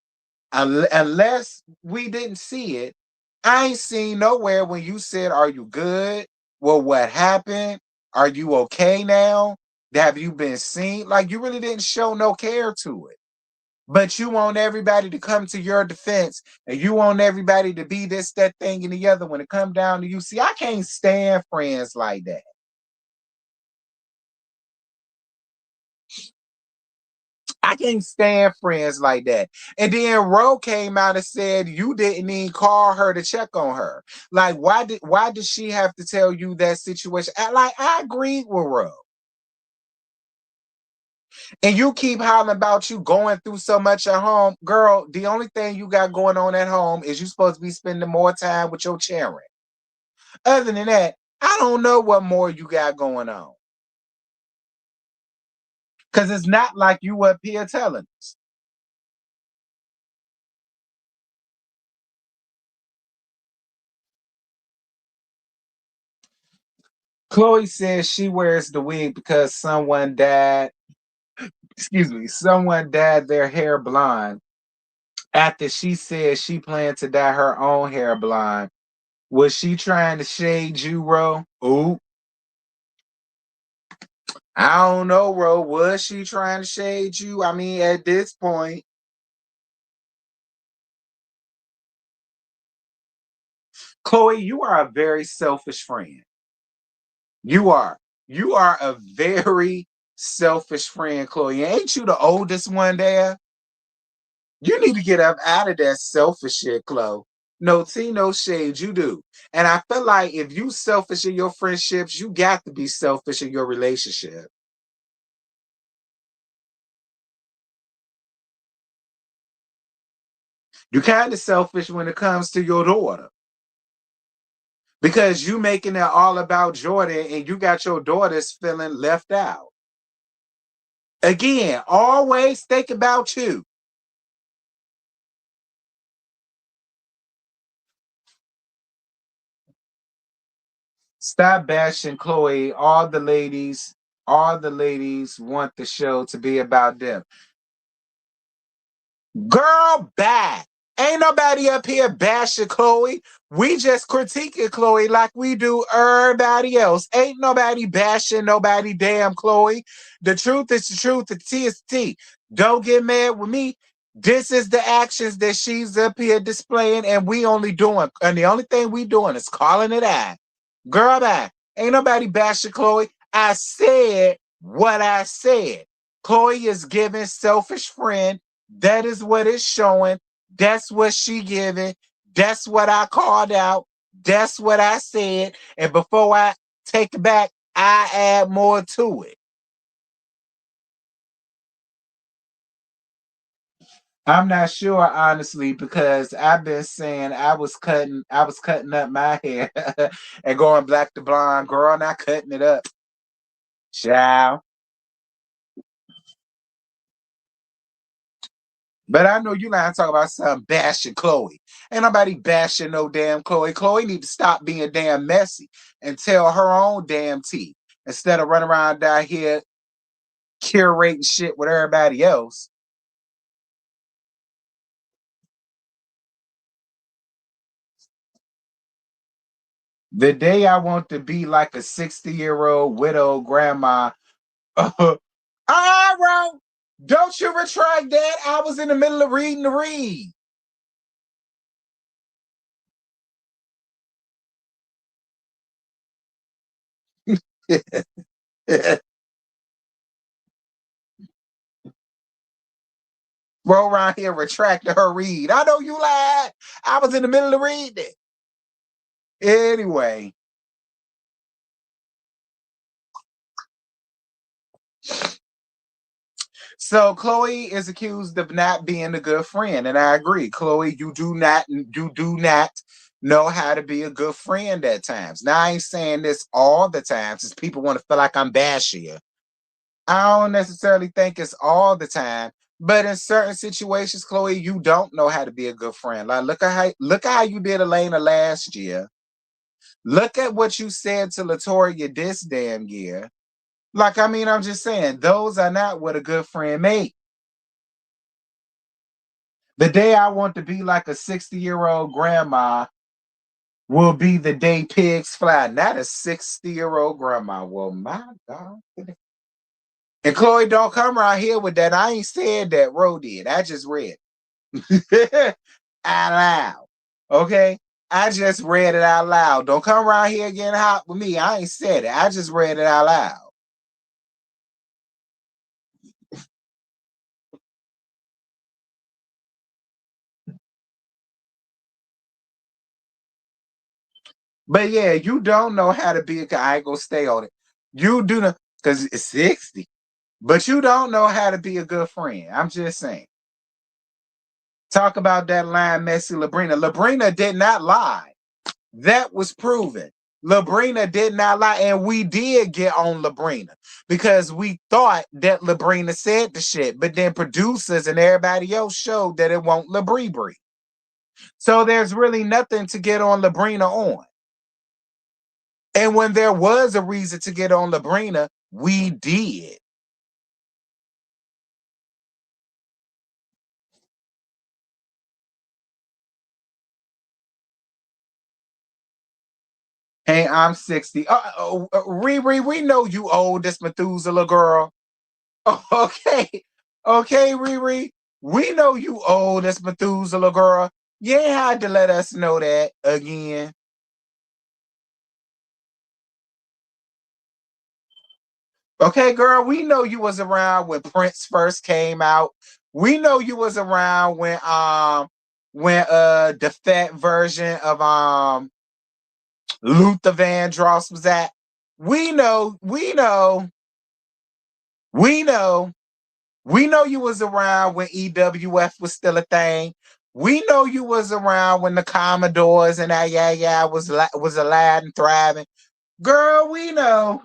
unless we didn't see it, I ain't seen nowhere when you said, "Are you good? Well, what happened? Are you okay now? Have you been seen?" Like, you really didn't show no care to it. But you want everybody to come to your defense, and you want everybody to be this, that, thing, and the other when it come down to you. See, I can't stand friends like that. I can't stand friends like that. And then Ro came out and said you didn't even call her to check on her. Like, why did she have to tell you that situation? Like, I agreed with Ro. And you keep hollering about you going through so much at home. Girl, the only thing you got going on at home is you supposed to be spending more time with your children. Other than that, I don't know what more you got going on. Because it's not like you up here telling us. Chloe says she wears the wig because someone died. Excuse me, someone dyed their hair blonde after she said she planned to dye her own hair blonde. Was she trying to shade you, Ro? Ooh, I don't know, Ro. Was she trying to shade you? I mean, at this point, Chloe, you are a very selfish friend. You are. You are a very selfish friend, Chloe. Ain't you the oldest one there? You need to get up out of that selfish shit, Chloe. No tea, no shade, you do. And I feel like if you selfish in your friendships, you got to be selfish in your relationship. You're kind of selfish when it comes to your daughter. Because you making it all about Jordan and you got your daughters feeling left out. Again, always think about you. Stop bashing Chloe. All the ladies want the show to be about them. Girl, bye. Ain't nobody up here bashing Chloe. We just critiquing Chloe like we do everybody else. Ain't nobody bashing nobody damn Chloe. The truth is the truth. The T is the T. Don't get mad with me. This is the actions that she's up here displaying, and the only thing we doing is calling it out. Girl, bye. Ain't nobody bashing Chloe. I said what I said. Chloe is giving selfish friend. That is what it's showing. That's what she giving. That's what I called out. That's what I said. And before I take it back, I add more to it. I'm not sure, honestly, because I've been saying I was cutting up my hair and going black to blonde. Girl, not cutting it up. Child. But I know you not talking about something bashing Chloe. Ain't nobody bashing no damn Chloe. Chloe need to stop being damn messy and tell her own damn tea instead of running around down here curating shit with everybody else. The day I want to be like a 60-year-old widow grandma. Bro, don't you retract that? I was in the middle of reading the read. Roll around here retracting her read. I know you lied. I was in the middle of reading it. Anyway, so Chloe is accused of not being a good friend, and I agree. Chloe, you do not know how to be a good friend at times. Now I ain't saying this all the time, since people want to feel like I'm bashing you. I don't necessarily think it's all the time, but in certain situations, Chloe, you don't know how to be a good friend. Like look at how you did Elena last year. Look at what you said to Latoya this damn year. Like, I mean, I'm just saying, those are not what a good friend makes. The day I want to be like a 60-year-old grandma will be the day pigs fly. Not a 60-year-old grandma. Well, my God. And Chloe, don't come around here with that. I ain't said that. Ro did. I just read out loud. Okay? I just read it out loud. Don't come around here getting hot with me. I ain't said it. I just read it out loud. But yeah, you don't know how to be a guy. I ain't gonna stay on it. You do not, because it's 60. But you don't know how to be a good friend. I'm just saying. Talk about that line, Messy Labrina. Labrina did not lie. That was proven. Labrina did not lie, and we did get on Labrina because we thought that Labrina said the shit, but then producers and everybody else showed that it won't Labribri. So there's really nothing to get on Labrina on. And when there was a reason to get on Labrina, we did. Hey, I'm 60. Riri, we know you old, this Methuselah girl. Okay. Okay, Riri. We know you old, this Methuselah girl. You ain't had to let us know that again. Okay, girl, we know you was around when Prince first came out. We know you was around when the fat version of Luther Vandross was at. We know, we know, we know. We know you was around when EWF was still a thing. We know you was around when the Commodores and that was alive and thriving. Girl, we know.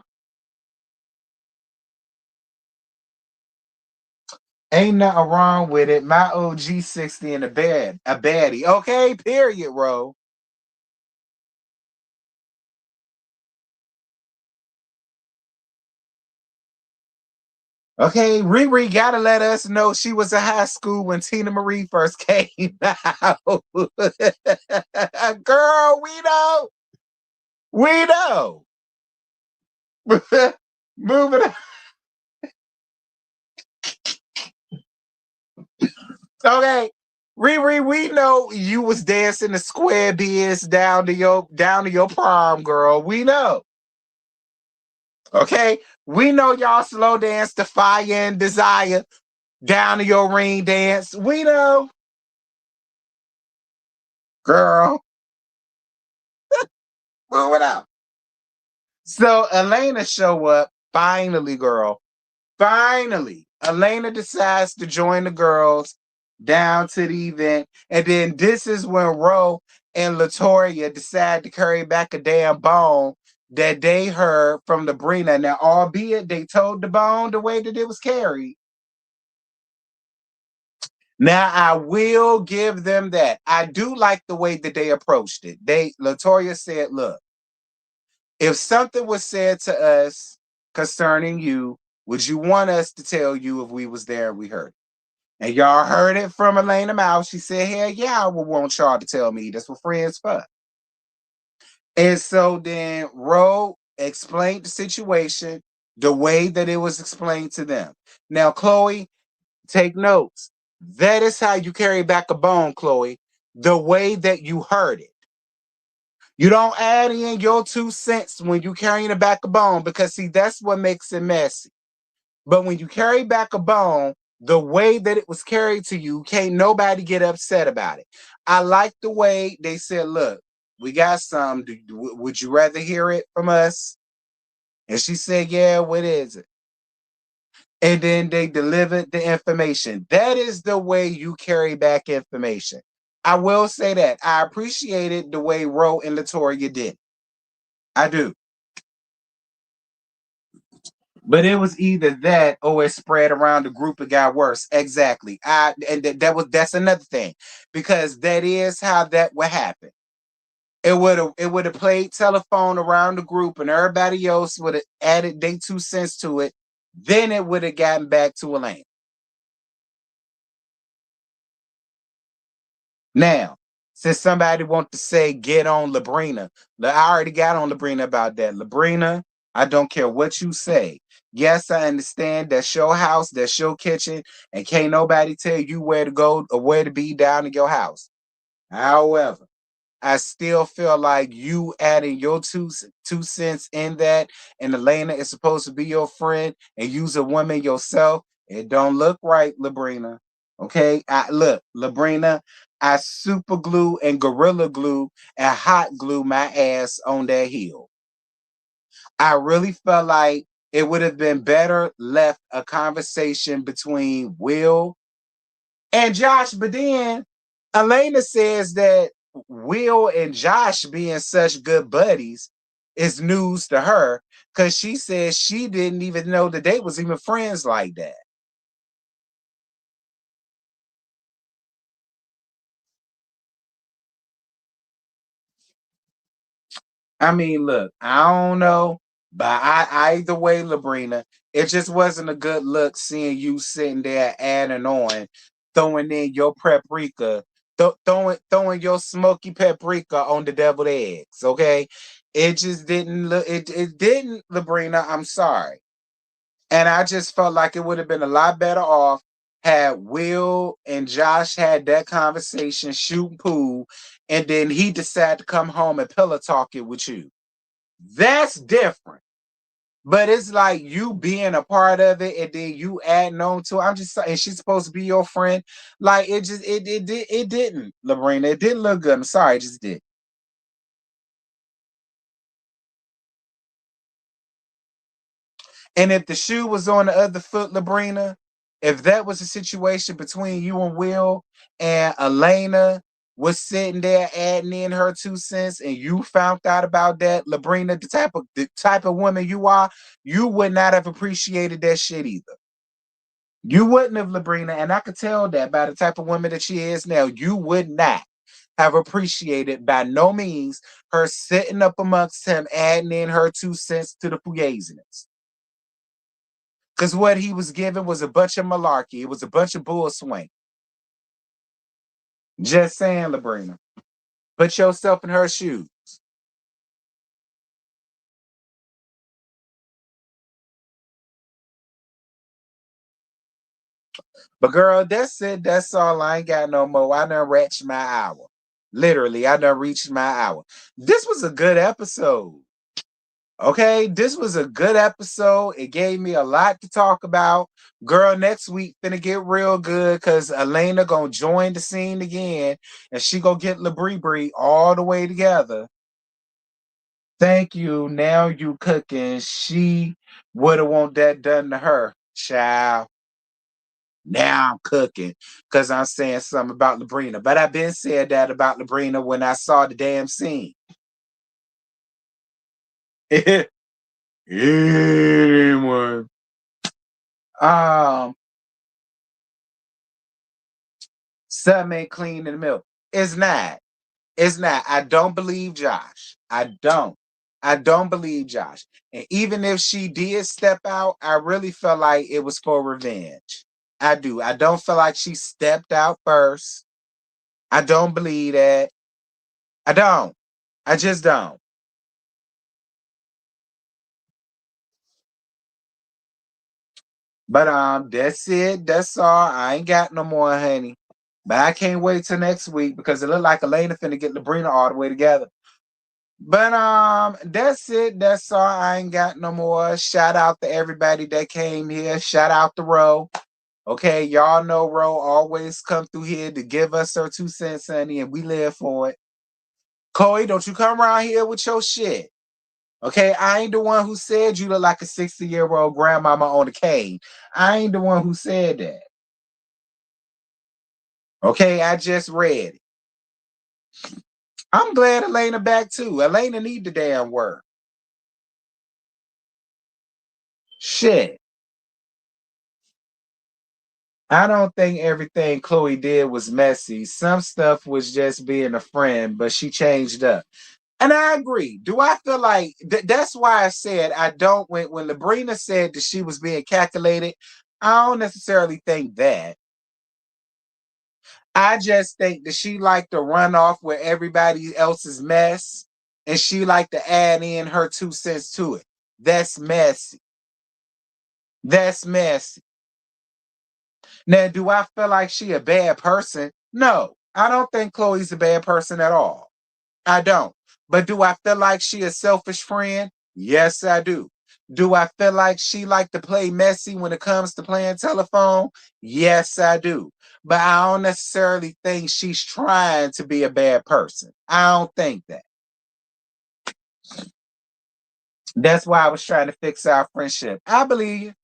Ain't nothing wrong with it. My OG 60 in the bed, a baddie. Okay, period, Ro. Okay, Riri gotta let us know she was in high school when Tina Marie first came out. Girl, we know. We know. Moving on. Okay. Riri, we know you was dancing the square biz down to your prom, girl. We know. Okay. We know y'all slow dance to Fire and Desire down to your ring dance. We know. Girl. Moving out. So Elena show up finally, girl. Finally, Elena decides to join the girls down to the event. And then this is when Ro and Latoya decide to carry back a damn bone that they heard from the Brina. Now, albeit they told the bone the way that it was carried. Now, I will give them that. I do like the way that they approached it. Latoya said, look, if something was said to us concerning you, would you want us to tell you if we was there and we heard it? And y'all heard it from Elena Mouse. She said, hell yeah, I would want y'all to tell me. That's what friends for. And so then Ro explained the situation the way that it was explained to them. Now, Chloe, take notes. That is how you carry back a bone, Chloe, the way that you heard it. You don't add in your 2 cents when you carrying back a bone because, see, that's what makes it messy. But when you carry back a bone, the way that it was carried to you, can't nobody get upset about it. I like the way they said, look, we got some. Would you rather hear it from us? And she said, yeah, what is it? And then they delivered the information. That is the way you carry back information. I will say that. I appreciated the way Ro and Latoya did. I do. But it was either that or it spread around the group. It got worse. Exactly. That's another thing because that is how that would happen. It would have played telephone around the group and everybody else would have added their 2 cents to it. Then it would have gotten back to Elaine. Now, Since somebody want to say get on Labrina, I already got on Labrina about that. Labrina, I don't care what you say. Yes, I understand that's your house, that's your kitchen, and can't nobody tell you where to go or where to be down in your house. However, I still feel like you adding your two cents in that, and Elena is supposed to be your friend, and use a woman yourself. It don't look right, Labrina. Okay, look, Labrina. I super glue and gorilla glue and hot glue my ass on that hill. I really felt like it would have been better left a conversation between Will and Josh, but then Elena says that Will and Josh being such good buddies is news to her because she says she didn't even know that they was even friends like that. I mean, look, I don't know, but either way, Labrina, it just wasn't a good look seeing you sitting there adding on, throwing in your paprika, throwing your smoky paprika on the deviled eggs. Okay, it just didn't look. It didn't, Labrina. I'm sorry, and I just felt like it would have been a lot better off had Will and Josh had that conversation, shooting pool, and then he decided to come home and pillow talk it with you. That's different. But it's like you being a part of it and then you adding on to it. I'm just saying she's supposed to be your friend. Like it didn't, Lorena. It didn't look good. I'm sorry, it just did. And if the shoe was on the other foot, Labrina, if that was a situation between you and Will and Elena was sitting there adding in her two cents and you found out about that, Labrina, the type of woman you are, you would not have appreciated that shit either. You wouldn't have, Labrina, and I could tell that by the type of woman that she is now. You would not have appreciated by no means her sitting up amongst him, adding in her two cents to the fugaziness. Because what he was given was a bunch of malarkey. It was a bunch of bull swing. Just saying, Labrina. Put yourself in her shoes. But girl, that's it. That's all. I ain't got no more. I done reached my hour. Literally, I done reached my hour. This was a good episode. Okay, this was a good episode. It gave me a lot to talk about. Girl, next week finna get real good because Elena gonna join the scene again and she gonna get Labrie all the way together. Thank you. Now you cooking. She would have want that done to her. Child. Now I'm cooking because I'm saying something about Labrina. But I've been said that about Labrina when I saw the damn scene. Anyone. Um, Something ain't clean in the milk. It's not. It's not. I don't believe Josh. I don't. I don't believe Josh. And even if she did step out, I really felt like it was for revenge. I do. I don't feel like she stepped out first. I don't believe that. I don't. I just don't. But that's it. That's all. I ain't got no more, honey. But I can't wait till next week because it look like Elena finna get Labrina all the way together. But that's it. That's all. I ain't got no more. Shout out to everybody that came here. Shout out to Ro. Okay, y'all know Ro always come through here to give us her two cents, honey, and we live for it. Chloe, don't you come around here with your shit. Okay, I ain't the one who said you look like a 60-year-old grandmama on a cane. I ain't the one who said that. Okay, I just read it. I'm glad Elena back too. Elena need the damn work. Shit. I don't think everything Chloe did was messy. Some stuff was just being a friend, but she changed up. And I agree. Do I feel like that's why I said I don't when Labrina said that she was being calculated, I don't necessarily think that. I just think that she like to run off with everybody else's mess and she like to add in her 2 cents to it. That's messy. That's messy. Now, do I feel like she a bad person? No, I don't think Chloe's a bad person at all. I don't. But do I feel like she a selfish friend? Yes, I do. Do I feel like she like to play messy when it comes to playing telephone? Yes, I do. But I don't necessarily think she's trying to be a bad person. I don't think that. That's why I was trying to fix our friendship. I believe you.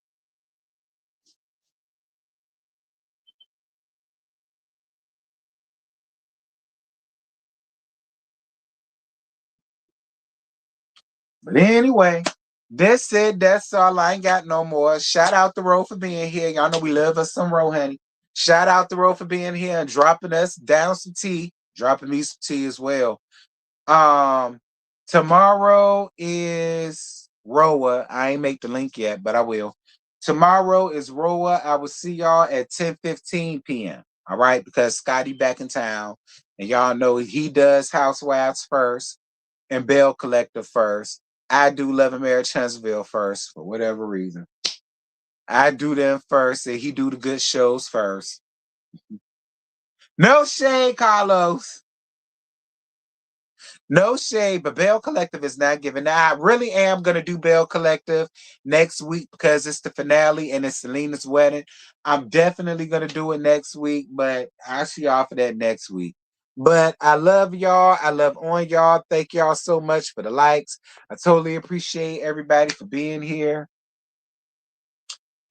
But anyway, that's it. That's all. I ain't got no more. Shout out the Ro for being here. Y'all know we love us some Ro, honey. Shout out the Ro for being here and dropping us down some tea, dropping me some tea as well. Um, Tomorrow is Roa. I ain't make the link yet, but I will. Tomorrow is Roa. I will see y'all at 10:15 p.m. All right, because Scotty back in town, and y'all know he does Housewives first and Bell Collective first. I do Love and Marriage Huntsville first for whatever reason. I do them first, and he do the good shows first. No shade, Carlos. No shade, but Bell Collective is not giving. Now, I really am going to do Bell Collective next week because it's the finale and it's Selena's wedding. I'm definitely going to do it next week, but I'll see y'all for that next week. But I love y'all. I love on y'all. Thank y'all so much for the likes. I totally appreciate everybody for being here.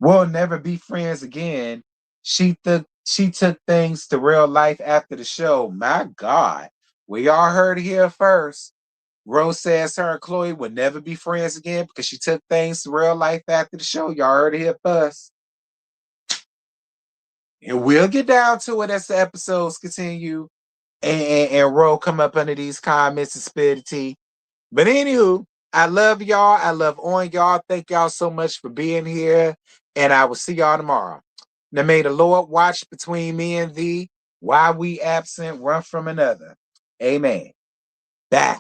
We'll never be friends again. She took things to real life after the show. My God. We all heard it here first. Rose says her and Chloe would never be friends again because she took things to real life after the show. Y'all heard it here first. And we'll get down to it as the episodes continue and Ro come up under these comments and spill the tea. But anywho, I love y'all. I love on y'all. Thank y'all so much for being here. And I will see y'all tomorrow. Now may the Lord watch between me and thee while we absent one from another. Amen. Bye.